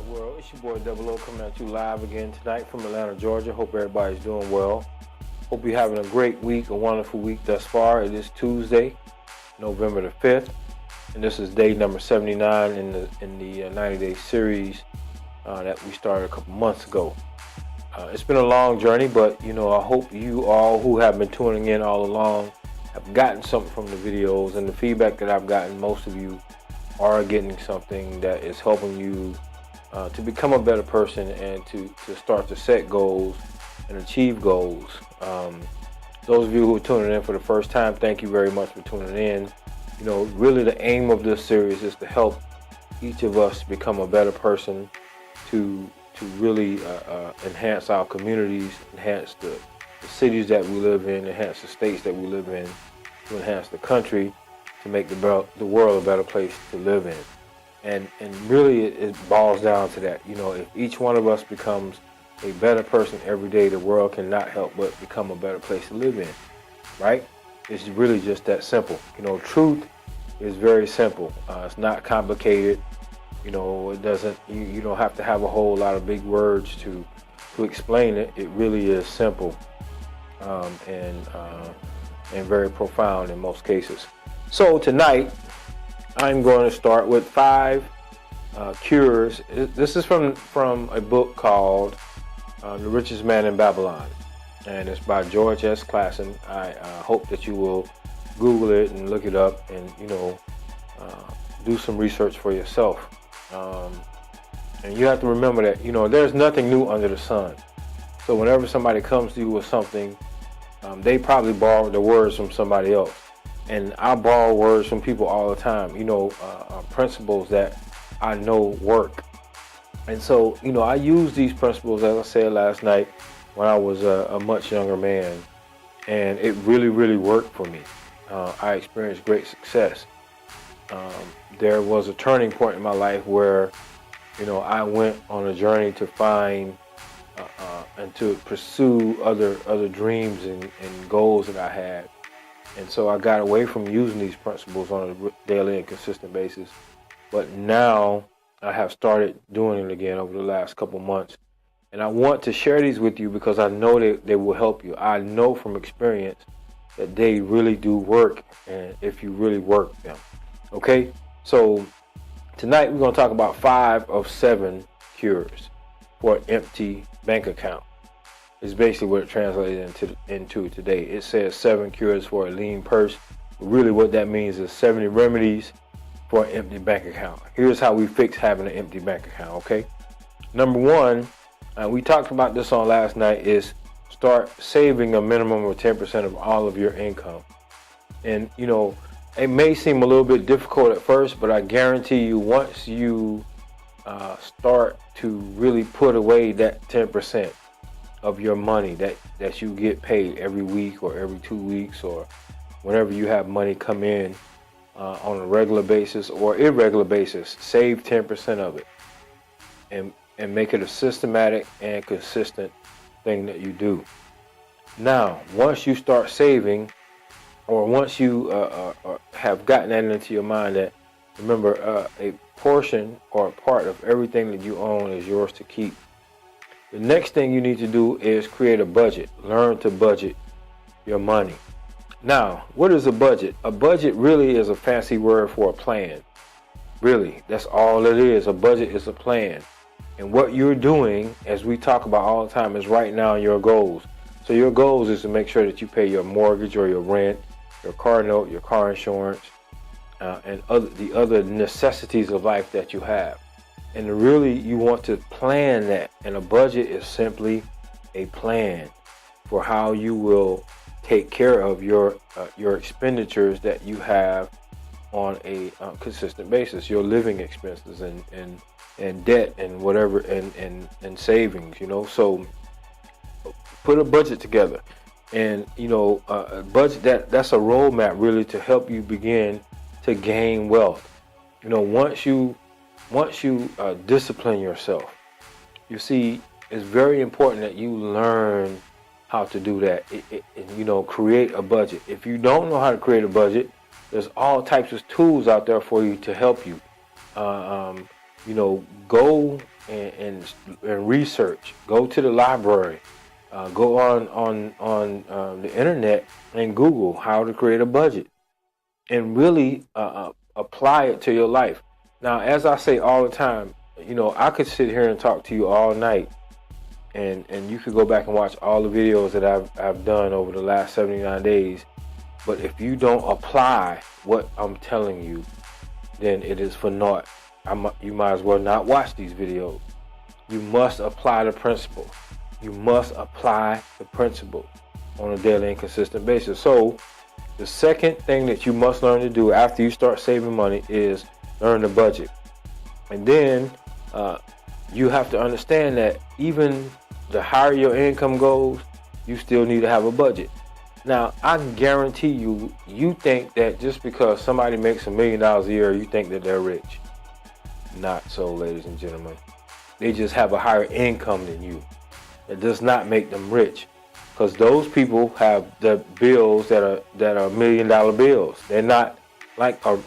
world. It's your boy Double O coming at you live again tonight from Atlanta, Georgia. Hope everybody's doing well. Hope you're having a great week, a wonderful week thus far. It is Tuesday, November the 5th, and this is day number 79 in the 90-day series that we started a couple months ago. It's been a long journey, but I hope you all who have been tuning in all along have gotten something from the videos, and the feedback that I've gotten, most of you are getting something that is helping you to become a better person and to start to set goals and achieve goals. Those of you who are tuning in for the first time, thank you very much for tuning in. Really the aim of this series is to help each of us become a better person, to really enhance our communities, enhance the cities that we live in, enhance the states that we live in, to enhance the country, to make the world a better place to live in. And really it boils down to that. If each one of us becomes a better person every day, the world cannot help but become a better place to live in, right? It's really just that simple. Truth is very simple. It's not complicated. It doesn't, you don't have to have a whole lot of big words to explain it. It really is simple and very profound in most cases. So tonight, I'm going to start with 5 cures. This is from a book called The Richest Man in Babylon, and it's by George S. Clason. I hope that you will Google it and look it up and, do some research for yourself. And you have to remember that, there's nothing new under the sun. So whenever somebody comes to you with something, they probably borrowed the words from somebody else. And I borrow words from people all the time, principles that I know work. And so, I use these principles, as I said last night, when I was a much younger man. And it really, really worked for me. I experienced great success. There was a turning point in my life where, I went on a journey to find and to pursue other dreams and goals that I had. And so I got away from using these principles on a daily and consistent basis. But now I have started doing it again over the last couple months. And I want to share these with you because I know that they will help you. I know from experience that they really do work, and if you really work them. Okay? So tonight we're going to talk about 5 of 7 cures for an empty bank account. Is basically what it translated into today. It says 7 cures for a lean purse. Really what that means is 70 remedies for an empty bank account. Here's how we fix having an empty bank account, okay? Number 1, we talked about this on last night, is start saving a minimum of 10% of all of your income. And, it may seem a little bit difficult at first, but I guarantee you once you start to really put away that 10%, of your money that you get paid every week or every 2 weeks or whenever you have money come in on a regular basis or irregular basis, save 10% of it and make it a systematic and consistent thing that you do. Now, once you start saving, or once you have gotten that into your mind, that remember a portion or a part of everything that you own is yours to keep. The next thing you need to do is create a budget. Learn to budget your money. Now, what is a budget? A budget really is a fancy word for a plan. Really, that's all it is. A budget is a plan. And what you're doing, as we talk about all the time, is writing down your goals. So your goals is to make sure that you pay your mortgage or your rent, your car note, your car insurance, and the other necessities of life that you have. And really, you want to plan that. And a budget is simply a plan for how you will take care of your expenditures that you have on a consistent basis. Your living expenses and debt and whatever and savings. So put a budget together. And a budget that's a roadmap really to help you begin to gain wealth. Once you discipline yourself, you see, it's very important that you learn how to do that. Create a budget. If you don't know how to create a budget, there's all types of tools out there for you to help you. go and research. Go to the library. Go on the internet and Google how to create a budget, and really apply it to your life. Now, as I say all the time, I could sit here and talk to you all night, and you could go back and watch all the videos that I've done over the last 79 days. But if you don't apply what I'm telling you, then it is for naught. You might as well not watch these videos. You must apply the principle. You must apply the principle on a daily and consistent basis. So the second thing that you must learn to do after you start saving money is learn to budget. And then you have to understand that even the higher your income goes, you still need to have a budget. Now, I guarantee you think that just because somebody makes $1 million a year, you think that they're rich. Not so, ladies and gentlemen. They just have a higher income than you. It does not make them rich, because those people have the bills that are $1 million bills. They're not like a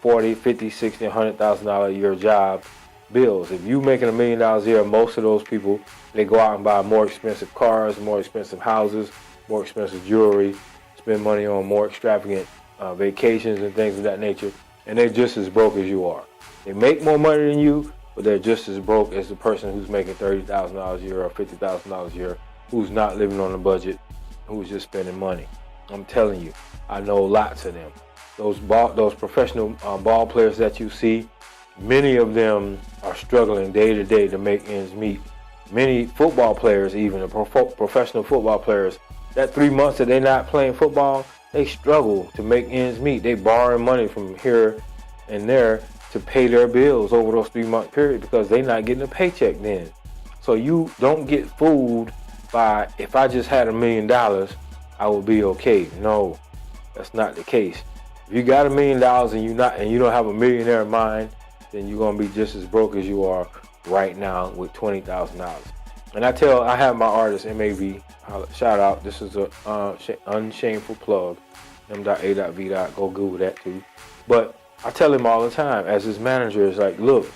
$40, $50, $60, $100,000 a year job bills. If you're making $1 million a year, most of those people, they go out and buy more expensive cars, more expensive houses, more expensive jewelry, spend money on more extravagant vacations and things of that nature, and they're just as broke as you are. They make more money than you, but they're just as broke as the person who's making $30,000 a year or $50,000 a year, who's not living on a budget, who's just spending money. I'm telling you, I know lots of them. Those professional ball players that you see, many of them are struggling day to day to make ends meet. Many football players, even the professional football players, that 3 months that they're not playing football, they struggle to make ends meet. They borrowing money from here and there to pay their bills over those 3-month period, because they're not getting a paycheck then. So you don't get fooled by, if I just had $1 million, I would be okay. No, that's not the case. If you got $1 million and you don't have a millionaire in mind, then you're gonna be just as broke as you are right now with $20,000. And I have my artist MAV, shout out. This is a unshameful plug. M.A.V. Go Google that too. But I tell him all the time, as his manager, is like, look,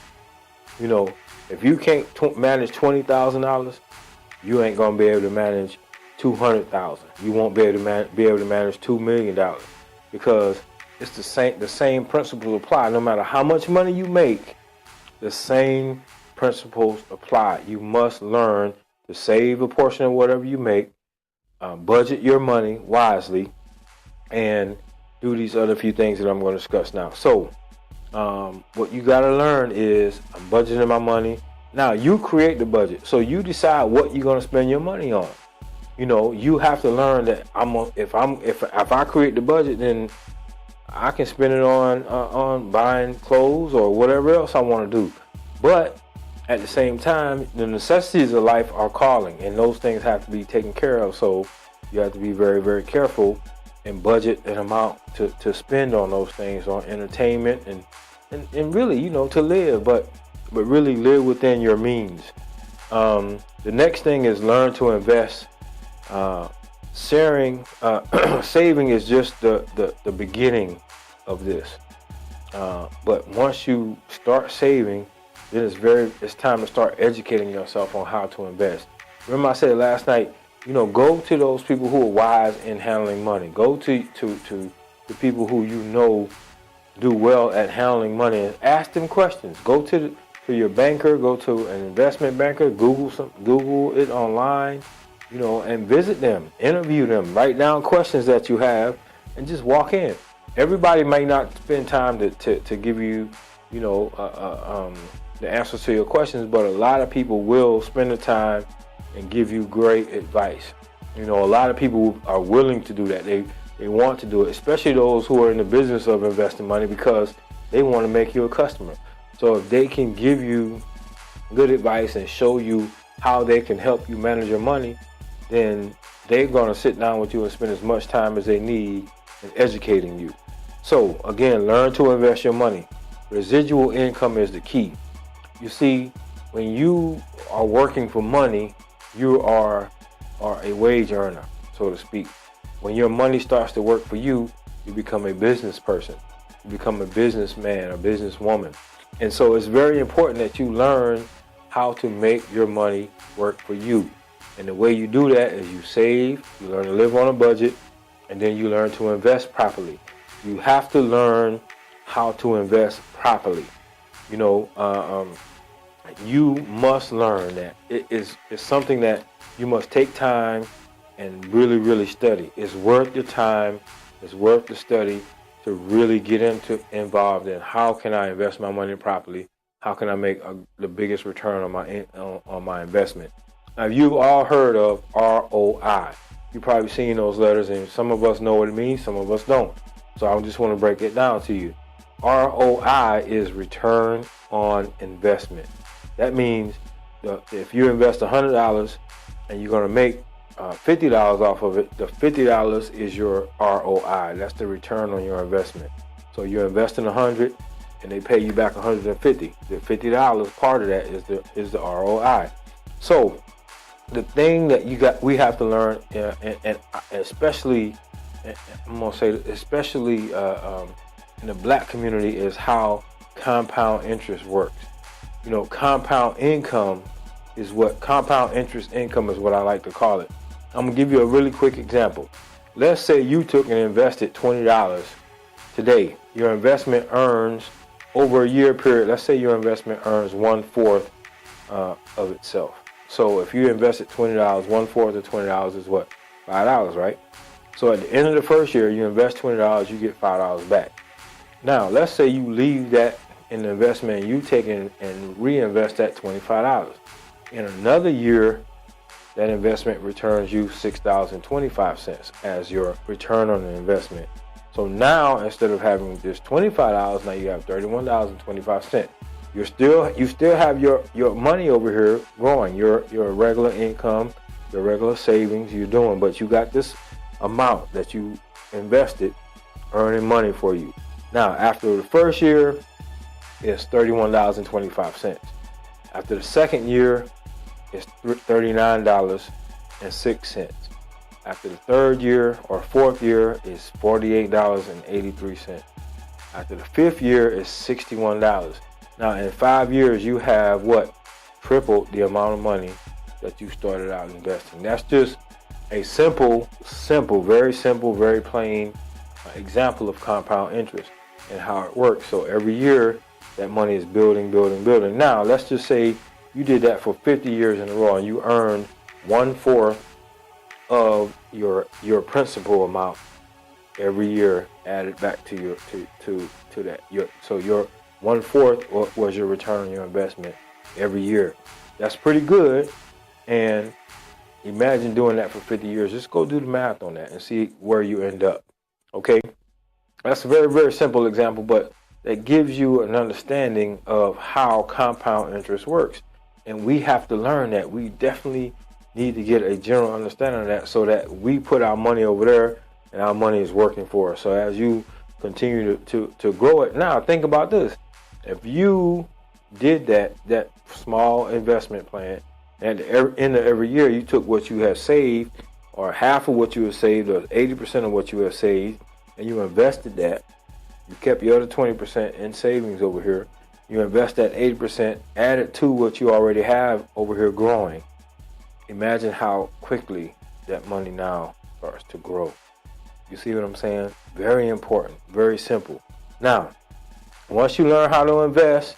if you can't manage $20,000, you ain't gonna be able to manage $200,000. You won't be able to manage $2 million, because it's the same principles apply. No matter how much money you make, the same principles apply. You must learn to save a portion of whatever you make, budget your money wisely, and do these other few things that I'm going to discuss now. So, what you got to learn is, I'm budgeting my money. Now, you create the budget. So you decide what you're going to spend your money on. You have to learn that if I create the budget, then I can spend it on buying clothes or whatever else I want to do. But at the same time, the necessities of life are calling, and those things have to be taken care of. So you have to be very, very careful and budget an amount to spend on those things, on entertainment and really, to live, but really live within your means. The next thing is learn to invest. Saving is just the beginning of this. But once you start saving, then it's time to start educating yourself on how to invest. Remember I said last night, go to those people who are wise in handling money. Go to the people who do well at handling money, and ask them questions. Go to your banker, go to an investment banker, Google it online, and visit them, interview them, write down questions that you have, and just walk in. Everybody may not spend time to give you, the answers to your questions, but a lot of people will spend the time and give you great advice. A lot of people are willing to do that. They want to do it, especially those who are in the business of investing money, because they want to make you a customer. So if they can give you good advice and show you how they can help you manage your money, then they're going to sit down with you and spend as much time as they need in educating you. So again, learn to invest your money. Residual income is the key. You see, when you are working for money, you are a wage earner, so to speak. When your money starts to work for you, you become a business person. You become a businessman or businesswoman. And so it's very important that you learn how to make your money work for you. And the way you do that is you save, you learn to live on a budget, and then you learn to invest properly. You have to learn how to invest properly. You must learn that. It's something that you must take time and really, really study. It's worth your time. It's worth the study to really get involved in how can I invest my money properly? How can I make the biggest return on my investment? Now, you've all heard of ROI. You've probably seen those letters, and some of us know what it means, some of us don't. So I just want to break it down to you. ROI is return on investment. That means if you invest $100 and you're going to make $50 off of it, the $50 is your ROI. That's the return on your investment. So you're investing $100 and they pay you back $150. The $50, part of that is the ROI. So the thing that we have to learn, and especially, I'm gonna say, especially in the black community, is how compound interest works. Compound interest income is what I like to call it. I'm gonna give you a really quick example. Let's say you took and invested $20 today. Your investment earns over a year period. Let's say your investment earns 1/4 of itself. So if you invested $20, 1/4 of $20 is what? $5, right? So at the end of the first year, you invest $20, you get $5 back. Now, let's say you leave that in the investment and you take and reinvest that $25. In another year, that investment returns you $6.25 as your return on the investment. So now, instead of having just $25, now you have $31.25. You still have your money over here growing, your regular income, your regular savings you're doing, but you got this amount that you invested earning money for you. Now, after the first year, it's $31.25. After the second year, it's $39.06. After the third year or fourth year, it's $48.83. After the fifth year, it's $61. Now, in 5 years, you have what? Tripled the amount of money that you started out investing. That's just a simple, very simple, very plain example of compound interest and how it works. So every year, that money is building. Now, let's just say you did that for 50 years in a row and you earned 1/4 of your principal amount every year added back to your to that. So your 1/4 was your return on your investment every year. That's pretty good. And imagine doing that for 50 years. Just go do the math on that and see where you end up. Okay? That's a very, very simple example, but that gives you an understanding of how compound interest works. And we have to learn that. We definitely need to get a general understanding of that so that we put our money over there and our money is working for us. So as you continue to grow it, now think about this. If you did that small investment plan, and at the end of every year you took what you have saved, or half of what you have saved, or 80% of what you have saved, and you invested that, you kept your other 20% in savings over here, you invest that 80% added to what you already have over here growing. Imagine how quickly that money now starts to grow. You see what I'm saying? Very important, very simple. Now, once you learn how to invest,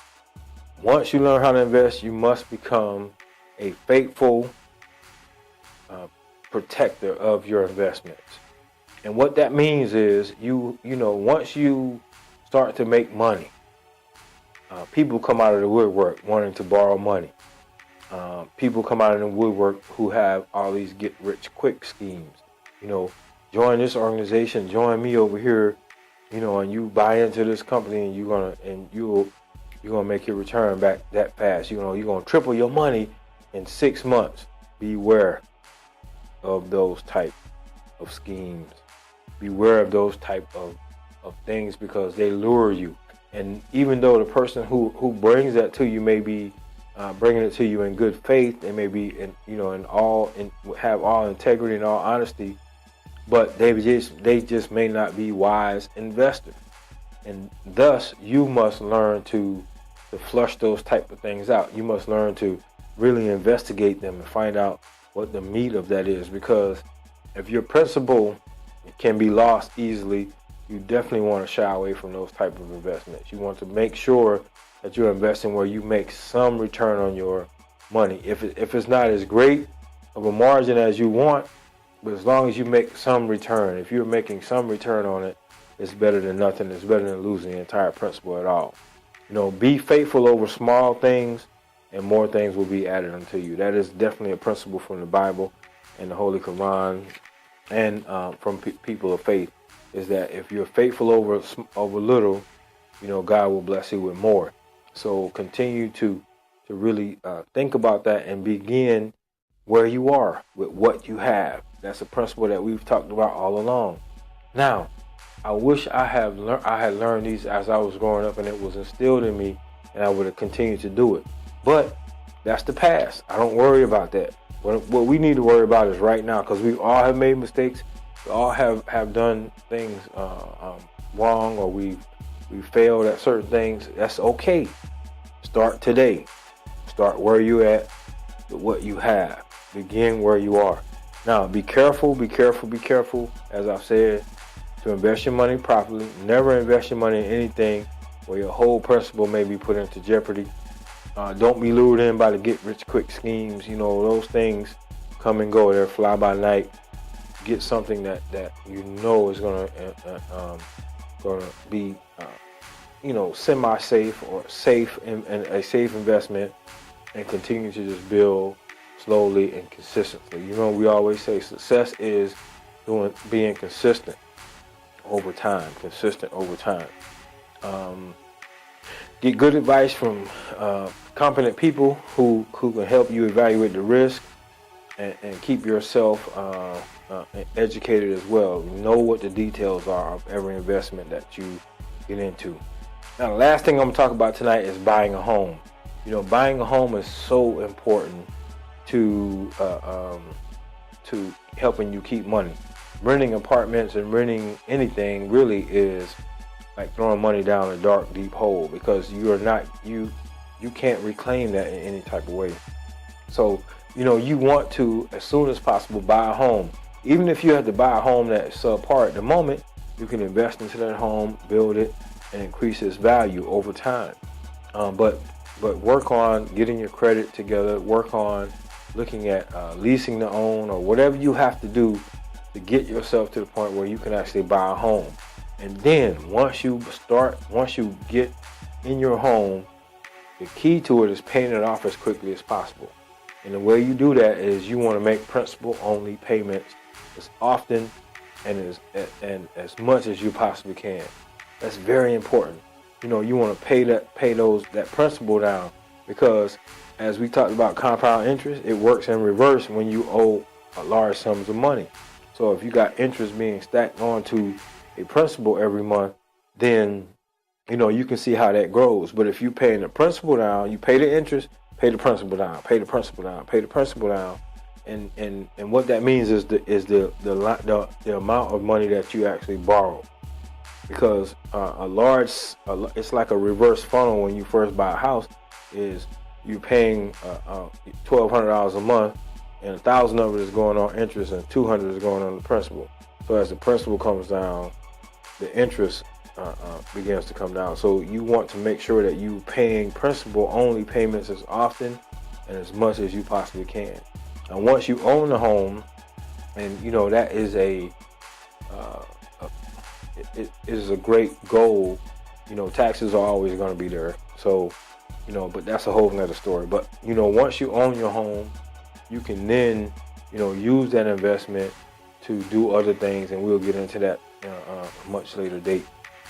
you must become a faithful protector of your investments. And what that means is, once you start to make money, people come out of the woodwork wanting to borrow money. People come out of the woodwork who have all these get-rich-quick schemes. Join this organization, join me over here, and you buy into this company, and you're gonna make your return back that fast. You're gonna triple your money in 6 months. Beware of those type of schemes. Beware of those type of things, because they lure you. And even though the person who brings that to you may be bringing it to you in good faith, they may be have all integrity and all honesty, but they just may not be wise investors. And thus, you must learn to to flush those type of things out. You must learn to really investigate them and find out what the meat of that is, because if your principal can be lost easily, you definitely want to shy away from those type of investments. You want to make sure that you're investing where you make some return on your money. If it's not as great of a margin as you want, but as long as you make some return, if you're making some return on it, it's better than nothing. It's better than losing the entire principal at all. Be faithful over small things, and more things will be added unto you. That is definitely a principle from the Bible and the Holy Quran, and from people of faith, is that if you're faithful over little, God will bless you with more. So continue to really think about that and begin where you are with what you have. That's a principle that we've talked about all along. Now, I wish I had learned these as I was growing up, and it was instilled in me, and I would have continued to do it. But that's the past. I don't worry about that. What we need to worry about is right now, because we all have made mistakes. We all have done things wrong, or we failed at certain things. That's okay. Start today. Start where you at with what you have. Begin where you are. Now, be careful, as I've said, to invest your money properly. Never invest your money in anything where your whole principal may be put into jeopardy. Don't be lured in by the get-rich-quick schemes. Those things come and go. They're fly by night. Get something that is going to be semi-safe or safe, and a safe investment, and continue to just build slowly and consistently. We always say success is being consistent over time. Get good advice from competent people who can help you evaluate the risk, and keep yourself educated as well. Know what the details are of every investment that you get into. Now, the last thing I'm going to talk about tonight is buying a home. Buying a home is so important to helping you keep money. Renting apartments and renting anything really is like throwing money down a dark, deep hole, because you can't reclaim that in any type of way. So, you want to, as soon as possible, buy a home. Even if you have to buy a home that's subpar at the moment, you can invest into that home, build it, and increase its value over time. But work on getting your credit together. Work on looking at leasing to own, or whatever you have to do to get yourself to the point where you can actually buy a home. And then once you get in your home, the key to it is paying it off as quickly as possible. And the way you do that is you want to make principal-only payments as often and as much as you possibly can. That's very important. You want to pay that principal down, because as we talked about compound interest, it works in reverse when you owe large sums of money. So if you got interest being stacked onto a principal every month, then you can see how that grows. But if you paying the principal down, you pay the interest, pay the principal down, pay the principal down, pay the principal down, and what that means is the amount of money that you actually borrow. Because it's like a reverse funnel when you first buy a house. Is you paying $1,200 a month, and $1,000 of it is going on interest, and $200 is going on the principal. So as the principal comes down, the interest begins to come down. So you want to make sure that you paying principal only payments as often and as much as you possibly can. And once you own the home, and that is it is a great goal. Taxes are always going to be there. So, but that's a whole nother story. But once you own your home, you can then use that investment to do other things, and we'll get into that a much later date.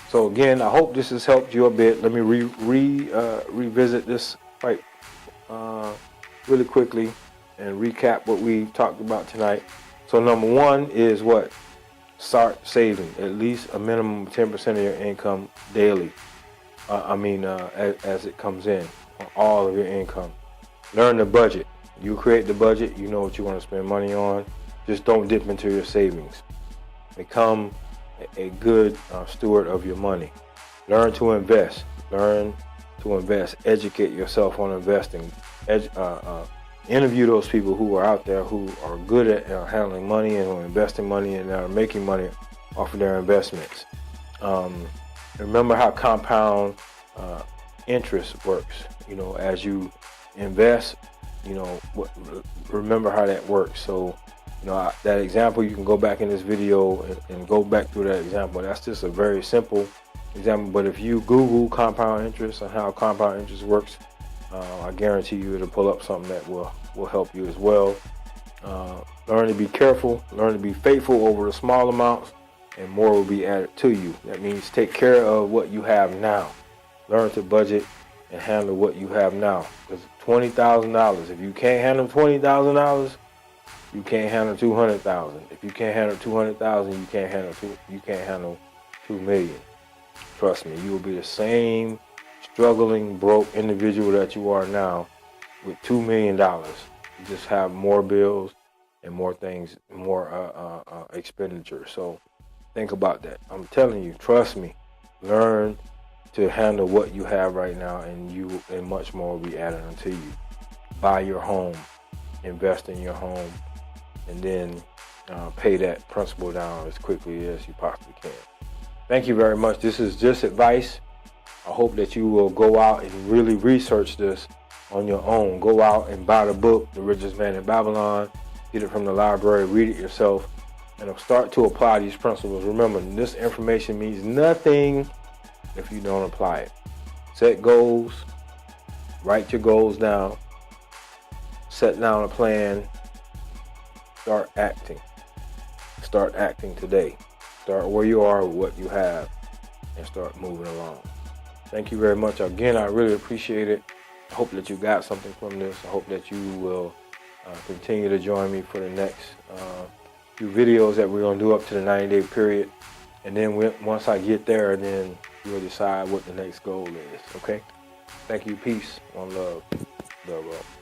So again, I hope this has helped you a bit. Let me revisit this quite really quickly and recap what we talked about tonight. So number one is what? Start saving at least a minimum of 10% of your income daily. As it comes in, on all of your income. Learn the budget. You create the budget. You know what you want to spend money on. Just don't dip into your savings. Become a good steward of your money. Learn to invest. Learn to invest. Educate yourself on investing. Interview those people who are out there who are good at handling money and investing money and are making money off of their investments. Remember how compound interest works. As you invest, remember how that works. So, that example, you can go back in this video and go back through that example. That's just a very simple example. But if you Google compound interest and how compound interest works, I guarantee you it'll pull up something that will help you as well. Learn to be careful, learn to be faithful over the small amounts, and more will be added to you. That means take care of what you have now. Learn to budget and handle what you have now. Because $20,000, if you can't handle $20,000, you can't handle $200,000. If you can't handle $200,000, you can't handle $2 million. Trust me, you will be the same struggling, broke individual that you are now with $2 million. You just have more bills and more things, more expenditure. So think about that. I'm telling you, trust me. Learn to handle what you have right now, and much more will be added unto you. Buy your home, invest in your home, and then pay that principal down as quickly as you possibly can. Thank you very much. This is just advice. I hope that you will go out and really research this on your own. Go out and buy the book, The Richest Man in Babylon. Get it from the library, read it yourself, and start to apply these principles. Remember, this information means nothing if you don't apply it. Set goals, write your goals down, set down a plan, start acting. Start acting today. Start where you are with what you have and start moving along. Thank you very much. Again, I really appreciate it. I hope that you got something from this. I hope that you will continue to join me for the next few videos that we're going to do up to the 90-day period. And then once I get there, then we'll decide what the next goal is. Okay? Thank you. Peace. One love. Love.